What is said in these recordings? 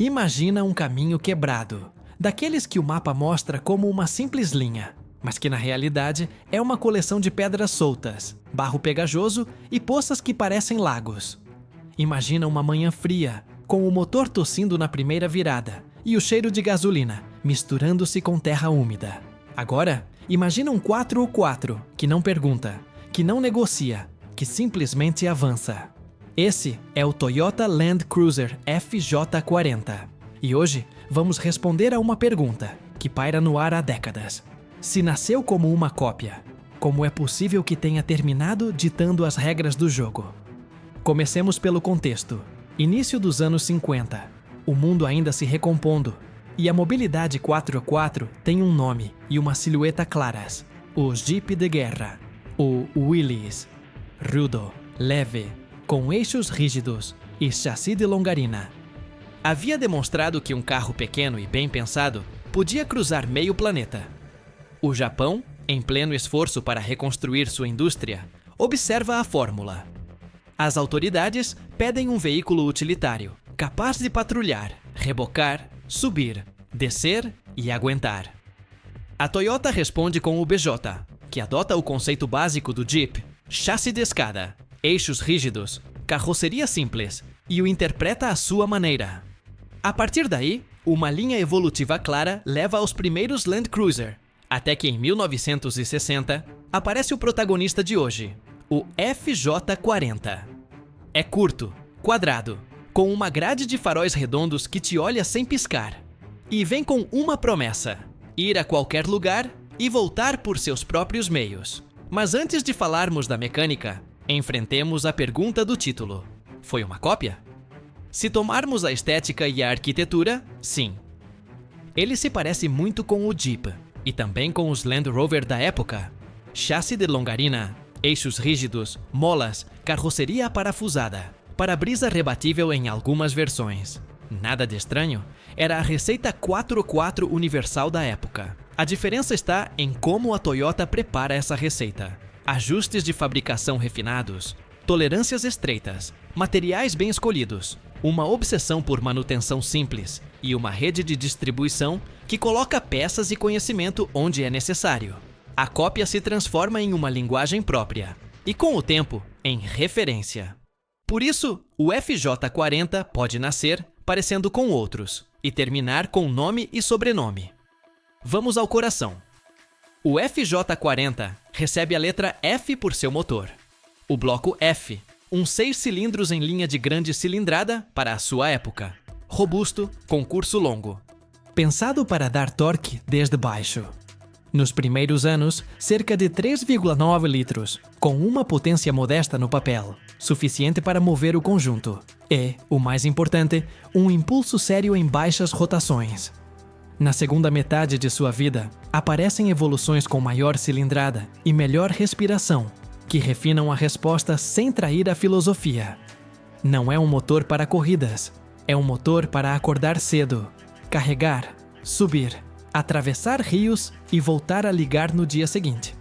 Imagina um caminho quebrado, daqueles que o mapa mostra como uma simples linha, mas que na realidade é uma coleção de pedras soltas, barro pegajoso e poças que parecem lagos. Imagina uma manhã fria, com o motor tossindo na primeira virada e o cheiro de gasolina misturando-se com terra úmida. Agora, imagina um 4x4 que não pergunta, que não negocia, que simplesmente avança. Esse é o Toyota Land Cruiser FJ40. E hoje vamos responder a uma pergunta que paira no ar há décadas. Se nasceu como uma cópia, como é possível que tenha terminado ditando as regras do jogo? Comecemos pelo contexto. Início dos anos 50. O mundo ainda se recompondo. E a mobilidade 4x4 tem um nome e uma silhueta claras. O Jeep de guerra. O Willys. Rudo, leve, com eixos rígidos e chassi de longarina. Havia demonstrado que um carro pequeno e bem pensado podia cruzar meio planeta. O Japão, em pleno esforço para reconstruir sua indústria, observa a fórmula. As autoridades pedem um veículo utilitário, capaz de patrulhar, rebocar, subir, descer e aguentar. A Toyota responde com o BJ, que adota o conceito básico do Jeep, chassi de escada, eixos rígidos, carroceria simples, e o interpreta à sua maneira. A partir daí, uma linha evolutiva clara leva aos primeiros Land Cruiser, até que em 1960 aparece o protagonista de hoje, o FJ40. É curto, quadrado, com uma grade de faróis redondos que te olha sem piscar. E vem com uma promessa: ir a qualquer lugar e voltar por seus próprios meios. Mas antes de falarmos da mecânica, enfrentemos a pergunta do título. Foi uma cópia? Se tomarmos a estética e a arquitetura, sim. Ele se parece muito com o Jeep, e também com os Land Rover da época. Chassi de longarina, eixos rígidos, molas, carroceria parafusada, para-brisa rebatível em algumas versões. Nada de estranho, era a receita 4x4 universal da época. A diferença está em como a Toyota prepara essa receita. Ajustes de fabricação refinados, tolerâncias estreitas, materiais bem escolhidos, uma obsessão por manutenção simples e uma rede de distribuição que coloca peças e conhecimento onde é necessário. A cópia se transforma em uma linguagem própria e, com o tempo, em referência. Por isso, o FJ40 pode nascer parecendo com outros e terminar com nome e sobrenome. Vamos ao coração. O FJ40 recebe a letra F por seu motor. O bloco F, um 6 cilindros em linha de grande cilindrada para a sua época. Robusto, com curso longo. Pensado para dar torque desde baixo. Nos primeiros anos, cerca de 3,9 litros, com uma potência modesta no papel, suficiente para mover o conjunto. E, o mais importante, um impulso sério em baixas rotações. Na segunda metade de sua vida, aparecem evoluções com maior cilindrada e melhor respiração, que refinam a resposta sem trair a filosofia. Não é um motor para corridas, é um motor para acordar cedo, carregar, subir, atravessar rios e voltar a ligar no dia seguinte.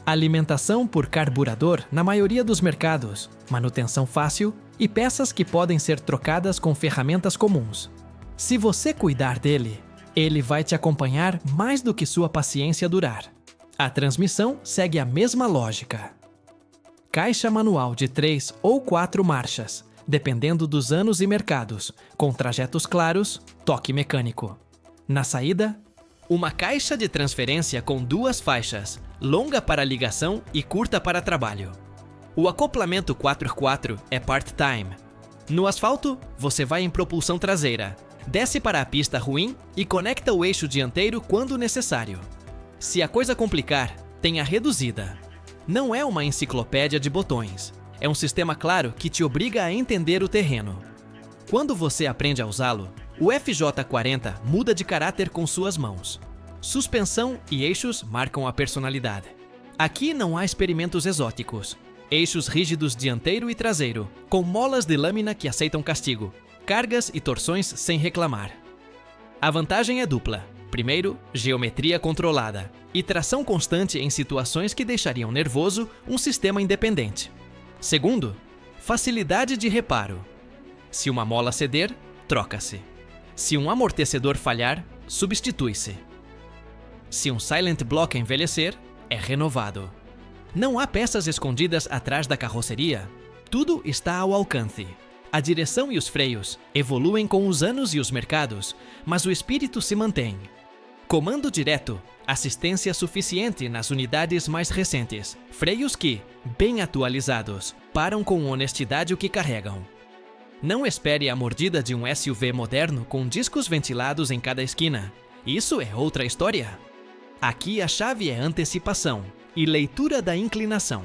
Alimentação por carburador na maioria dos mercados, manutenção fácil e peças que podem ser trocadas com ferramentas comuns. Se você cuidar dele, ele vai te acompanhar mais do que sua paciência durar. A transmissão segue a mesma lógica. Caixa manual de 3 ou 4 marchas, dependendo dos anos e mercados, com trajetos claros, toque mecânico. Na saída, uma caixa de transferência com 2 faixas, longa para ligação e curta para trabalho. O acoplamento 4x4 é part-time. No asfalto, você vai em propulsão traseira, desce para a pista ruim e conecta o eixo dianteiro quando necessário. Se a coisa complicar, tem a reduzida. Não é uma enciclopédia de botões. É um sistema claro que te obriga a entender o terreno. Quando você aprende a usá-lo, o FJ40 muda de caráter com suas mãos. Suspensão e eixos marcam a personalidade. Aqui não há experimentos exóticos. Eixos rígidos dianteiro e traseiro, com molas de lâmina que aceitam castigo, cargas e torções sem reclamar. A vantagem é dupla. Primeiro, geometria controlada e tração constante em situações que deixariam nervoso um sistema independente. Segundo, facilidade de reparo. Se uma mola ceder, troca-se. Se um amortecedor falhar, substitui-se. Se um silent block envelhecer, é renovado. Não há peças escondidas atrás da carroceria. Tudo está ao alcance. A direção e os freios evoluem com os anos e os mercados, mas o espírito se mantém. Comando direto, assistência suficiente nas unidades mais recentes, freios que, bem atualizados, param com honestidade o que carregam. Não espere a mordida de um SUV moderno com discos ventilados em cada esquina. Isso é outra história. Aqui a chave é antecipação e leitura da inclinação.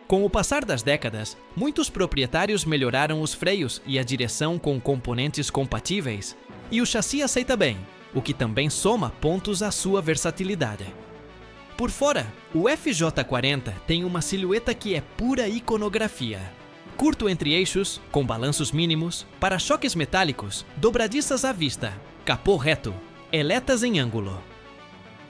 Com o passar das décadas, muitos proprietários melhoraram os freios e a direção com componentes compatíveis, e o chassi aceita bem, o que também soma pontos à sua versatilidade. Por fora, o FJ40 tem uma silhueta que é pura iconografia. Curto entre eixos, com balanços mínimos, para-choques metálicos, dobradiças à vista, capô reto, eletas em ângulo.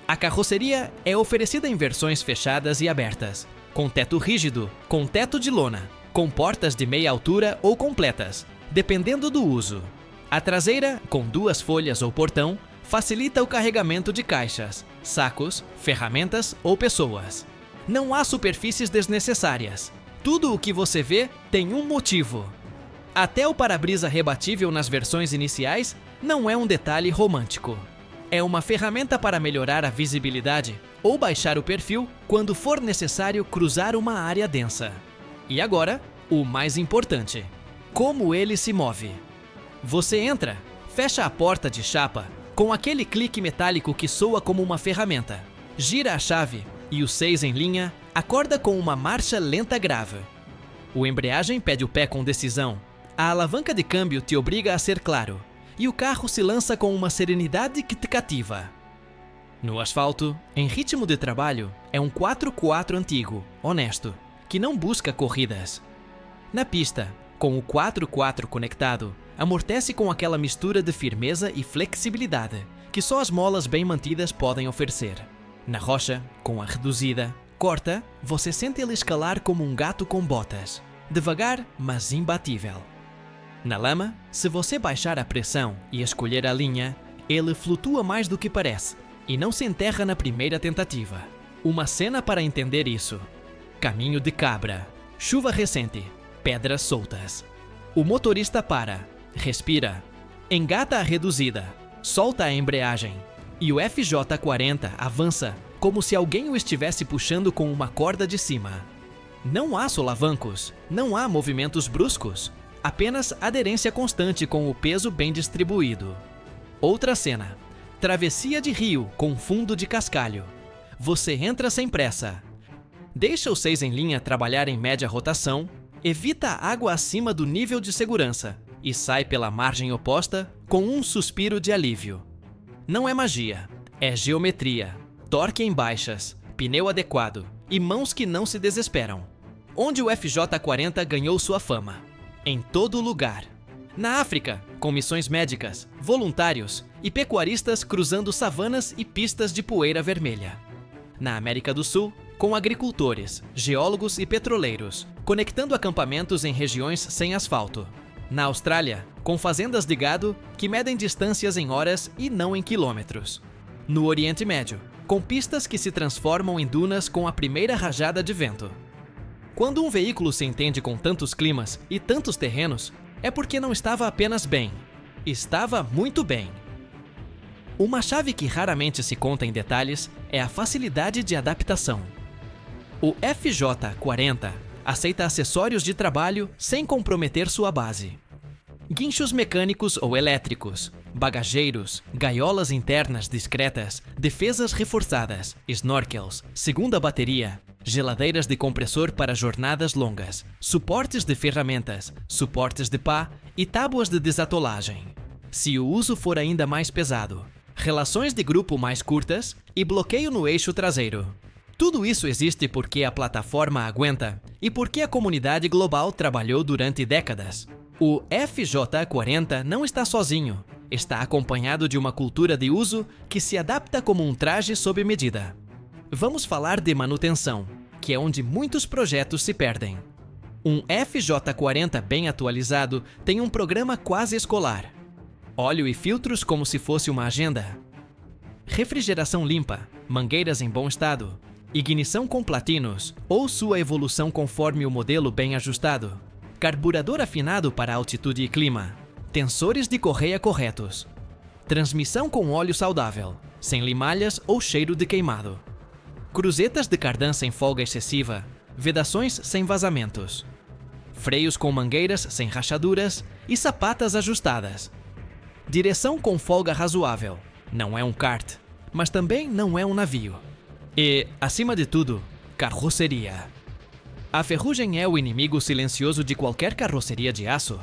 A carroceria é oferecida em versões fechadas e abertas, com teto rígido, com teto de lona, com portas de meia altura ou completas, dependendo do uso. A traseira, com 2 folhas ou portão, facilita o carregamento de caixas, sacos, ferramentas ou pessoas. Não há superfícies desnecessárias. Tudo o que você vê tem um motivo. Até o para-brisa rebatível nas versões iniciais não é um detalhe romântico. É uma ferramenta para melhorar a visibilidade ou baixar o perfil quando for necessário cruzar uma área densa. E agora, o mais importante: como ele se move. Você entra, fecha a porta de chapa com aquele clique metálico que soa como uma ferramenta, gira a chave e o 6 em linha acorda com uma marcha lenta grave. O embreagem pede o pé com decisão, a alavanca de câmbio te obriga a ser claro, e o carro se lança com uma serenidade que te cativa. No asfalto, em ritmo de trabalho, é um 4x4 antigo, honesto, que não busca corridas. Na pista, com o 4x4 conectado, amortece com aquela mistura de firmeza e flexibilidade que só as molas bem mantidas podem oferecer. Na rocha, com a reduzida, corta, você sente ele escalar como um gato com botas, devagar, mas imbatível. Na lama, se você baixar a pressão e escolher a linha, ele flutua mais do que parece e não se enterra na primeira tentativa. Uma cena para entender isso. Caminho de cabra, chuva recente, pedras soltas. O motorista para, respira, engata a reduzida, solta a embreagem e o FJ40 avança como se alguém o estivesse puxando com uma corda de cima. Não há solavancos, não há movimentos bruscos, apenas aderência constante com o peso bem distribuído. Outra cena. Travessia de rio com fundo de cascalho. Você entra sem pressa. Deixa o 6 em linha trabalhar em média rotação, evita a água acima do nível de segurança e sai pela margem oposta com um suspiro de alívio. Não é magia, é geometria, torque em baixas, pneu adequado e mãos que não se desesperam. Onde o FJ40 ganhou sua fama? Em todo lugar. Na África, com missões médicas, voluntários e pecuaristas cruzando savanas e pistas de poeira vermelha. Na América do Sul, com agricultores, geólogos e petroleiros, conectando acampamentos em regiões sem asfalto. Na Austrália, com fazendas de gado que medem distâncias em horas e não em quilômetros. No Oriente Médio, com pistas que se transformam em dunas com a primeira rajada de vento. Quando um veículo se entende com tantos climas e tantos terrenos, é porque não estava apenas bem, estava muito bem. Uma chave que raramente se conta em detalhes é a facilidade de adaptação. O FJ40 aceita acessórios de trabalho sem comprometer sua base. Guinchos mecânicos ou elétricos, bagageiros, gaiolas internas discretas, defesas reforçadas, snorkels, segunda bateria, geladeiras de compressor para jornadas longas, suportes de ferramentas, suportes de pá e tábuas de desatolagem. Se o uso for ainda mais pesado, relações de grupo mais curtas e bloqueio no eixo traseiro. Tudo isso existe porque a plataforma aguenta e porque a comunidade global trabalhou durante décadas. O FJ40 não está sozinho, está acompanhado de uma cultura de uso que se adapta como um traje sob medida. Vamos falar de manutenção, que é onde muitos projetos se perdem. Um FJ40 bem atualizado tem um programa quase escolar. óleo e filtros como se fosse uma agenda. Refrigeração limpa, mangueiras em bom estado, ignição com platinos ou sua evolução conforme o modelo bem ajustado, carburador afinado para altitude e clima, tensores de correia corretos, transmissão com óleo saudável, sem limalhas ou cheiro de queimado, cruzetas de cardan sem folga excessiva, vedações sem vazamentos, freios com mangueiras sem rachaduras e sapatas ajustadas. Direção com folga razoável. Não é um kart, mas também não é um navio. E, acima de tudo, carroceria. A ferrugem é o inimigo silencioso de qualquer carroceria de aço.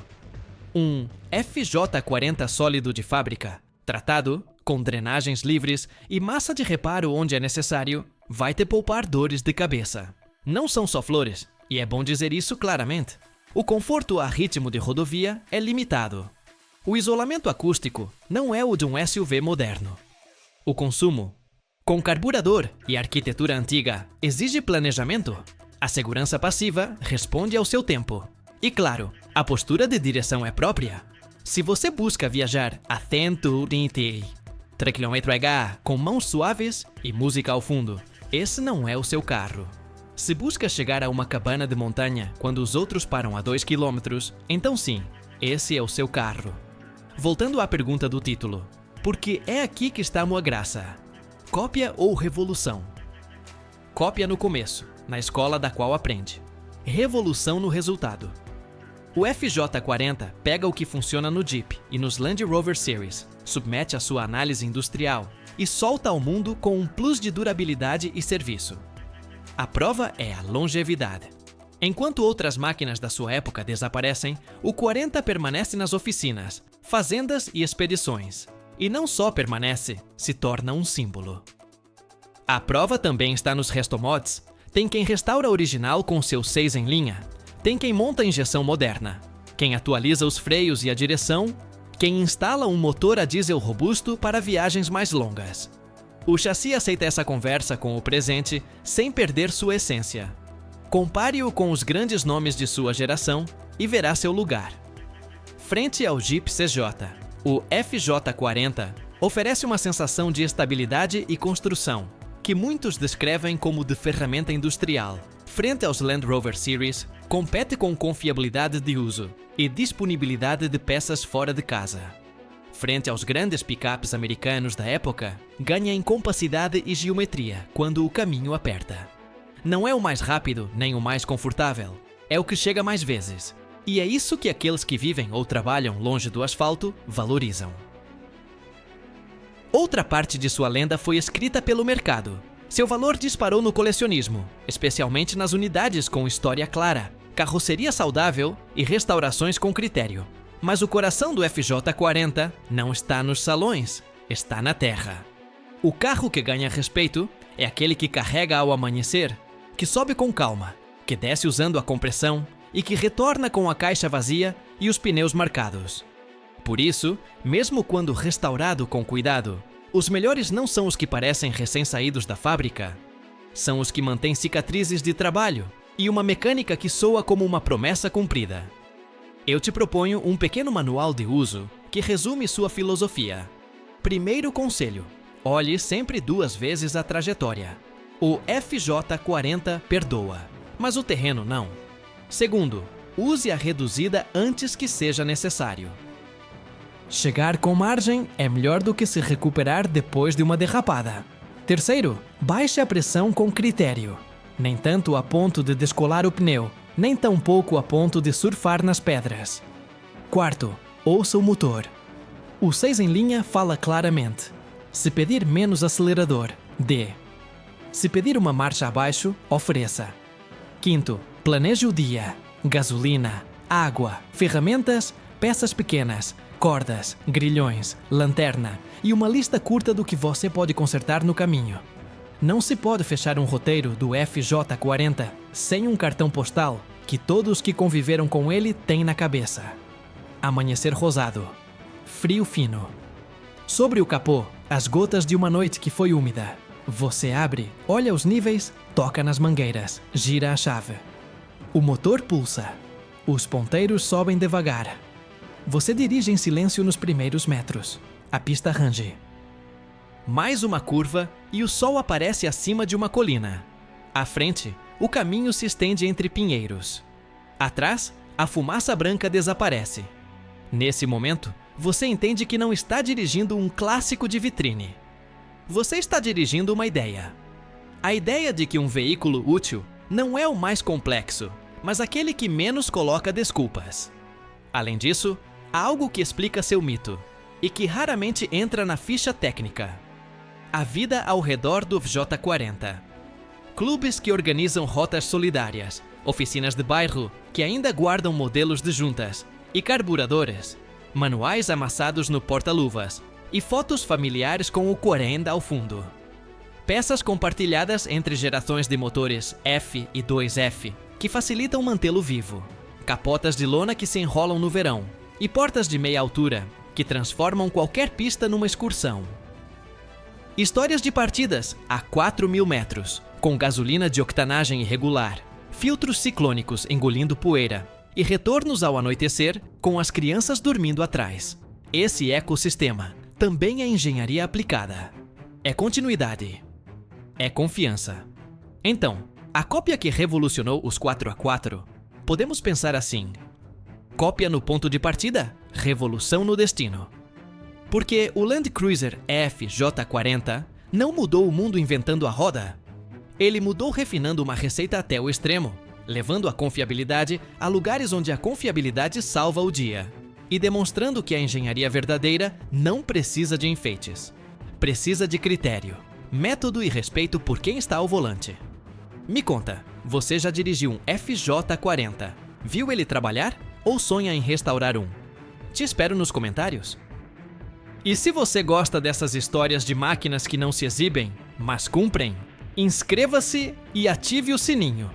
Um FJ40 sólido de fábrica, tratado, com drenagens livres e massa de reparo onde é necessário, vai te poupar dores de cabeça. Não são só flores, e é bom dizer isso claramente. O conforto a ritmo de rodovia é limitado. O isolamento acústico não é o de um SUV moderno. O consumo, com carburador e arquitetura antiga, exige planejamento. A segurança passiva responde ao seu tempo. E claro, a postura de direção é própria. Se você busca viajar a 130 km/h com mãos suaves e música ao fundo, esse não é o seu carro. Se busca chegar a uma cabana de montanha quando os outros param a 2 km, então sim, esse é o seu carro. Voltando à pergunta do título, porque é aqui que está a graça. Cópia ou revolução? Cópia no começo, na escola da qual aprende. Revolução no resultado. O FJ40 pega o que funciona no Jeep e nos Land Rover Series, submete a sua análise industrial e solta ao mundo com um plus de durabilidade e serviço. A prova é a longevidade. Enquanto outras máquinas da sua época desaparecem, o 40 permanece nas oficinas, fazendas e expedições. E não só permanece, se torna um símbolo. A prova também está nos restomods. Tem quem restaura a original com seus 6 em linha. Tem quem monta a injeção moderna. Quem atualiza os freios e a direção. Quem instala um motor a diesel robusto para viagens mais longas. O chassi aceita essa conversa com o presente sem perder sua essência. Compare-o com os grandes nomes de sua geração e verá seu lugar. Frente ao Jeep CJ, o FJ40 oferece uma sensação de estabilidade e construção, que muitos descrevem como de ferramenta industrial. Frente aos Land Rover Series, compete com confiabilidade de uso e disponibilidade de peças fora de casa. Frente aos grandes picapes americanos da época, ganha em compacidade e geometria quando o caminho aperta. Não é o mais rápido nem o mais confortável, é o que chega mais vezes. E é isso que aqueles que vivem ou trabalham longe do asfalto valorizam. Outra parte de sua lenda foi escrita pelo mercado. Seu valor disparou no colecionismo, especialmente nas unidades com história clara, carroceria saudável e restaurações com critério. Mas o coração do FJ40 não está nos salões, está na terra. O carro que ganha respeito é aquele que carrega ao amanhecer, que sobe com calma, que desce usando a compressão e que retorna com a caixa vazia e os pneus marcados. Por isso, mesmo quando restaurado com cuidado, os melhores não são os que parecem recém-saídos da fábrica. São os que mantêm cicatrizes de trabalho e uma mecânica que soa como uma promessa cumprida. Eu te proponho um pequeno manual de uso que resume sua filosofia. Primeiro conselho: olhe sempre 2 vezes a trajetória. O FJ40 perdoa, mas o terreno não. Segundo, use a reduzida antes que seja necessário. Chegar com margem é melhor do que se recuperar depois de uma derrapada. Terceiro, baixe a pressão com critério. Nem tanto a ponto de descolar o pneu, nem tampouco a ponto de surfar nas pedras. Quarto, ouça o motor. O 6 em linha fala claramente. Se pedir menos acelerador, dê. Se pedir uma marcha abaixo, ofereça. Quinto, planeje o dia. Gasolina, água, ferramentas, peças pequenas, cordas, grilhões, lanterna e uma lista curta do que você pode consertar no caminho. Não se pode fechar um roteiro do FJ40 sem um cartão postal que todos que conviveram com ele têm na cabeça. Amanhecer rosado. Frio fino. Sobre o capô, as gotas de uma noite que foi úmida. Você abre, olha os níveis, toca nas mangueiras, gira a chave. O motor pulsa. Os ponteiros sobem devagar. Você dirige em silêncio nos primeiros metros. A pista range. Mais uma curva e o sol aparece acima de uma colina. À frente, o caminho se estende entre pinheiros. Atrás, a fumaça branca desaparece. Nesse momento, você entende que não está dirigindo um clássico de vitrine. Você está dirigindo uma ideia. A ideia de que um veículo útil não é o mais complexo, mas aquele que menos coloca desculpas. Além disso, há algo que explica seu mito e que raramente entra na ficha técnica. A vida ao redor do J40. Clubes que organizam rotas solidárias, oficinas de bairro que ainda guardam modelos de juntas e carburadores, manuais amassados no porta-luvas e fotos familiares com o 40 ao fundo. Peças compartilhadas entre gerações de motores F e 2F que facilitam mantê-lo vivo. Capotas de lona que se enrolam no verão e portas de meia altura que transformam qualquer pista numa excursão. Histórias de partidas a 4.000 metros, com gasolina de octanagem irregular, filtros ciclônicos engolindo poeira e retornos ao anoitecer com as crianças dormindo atrás. Esse ecossistema também é engenharia aplicada. É continuidade. É confiança. Então, a cópia que revolucionou os 4x4, podemos pensar assim: cópia no ponto de partida, revolução no destino. Porque o Land Cruiser FJ40 não mudou o mundo inventando a roda. Ele mudou refinando uma receita até o extremo, levando a confiabilidade a lugares onde a confiabilidade salva o dia. E demonstrando que a engenharia verdadeira não precisa de enfeites. Precisa de critério, método e respeito por quem está ao volante. Me conta, você já dirigiu um FJ40? Viu ele trabalhar ou sonha em restaurar um? Te espero nos comentários. E se você gosta dessas histórias de máquinas que não se exibem, mas cumprem, inscreva-se e ative o sininho.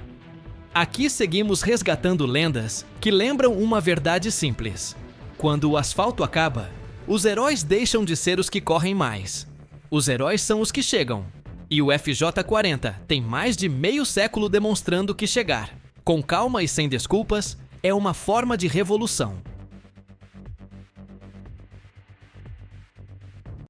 Aqui seguimos resgatando lendas que lembram uma verdade simples. Quando o asfalto acaba, os heróis deixam de ser os que correm mais. Os heróis são os que chegam. E o FJ40 tem mais de meio século demonstrando que chegar, com calma e sem desculpas, é uma forma de revolução.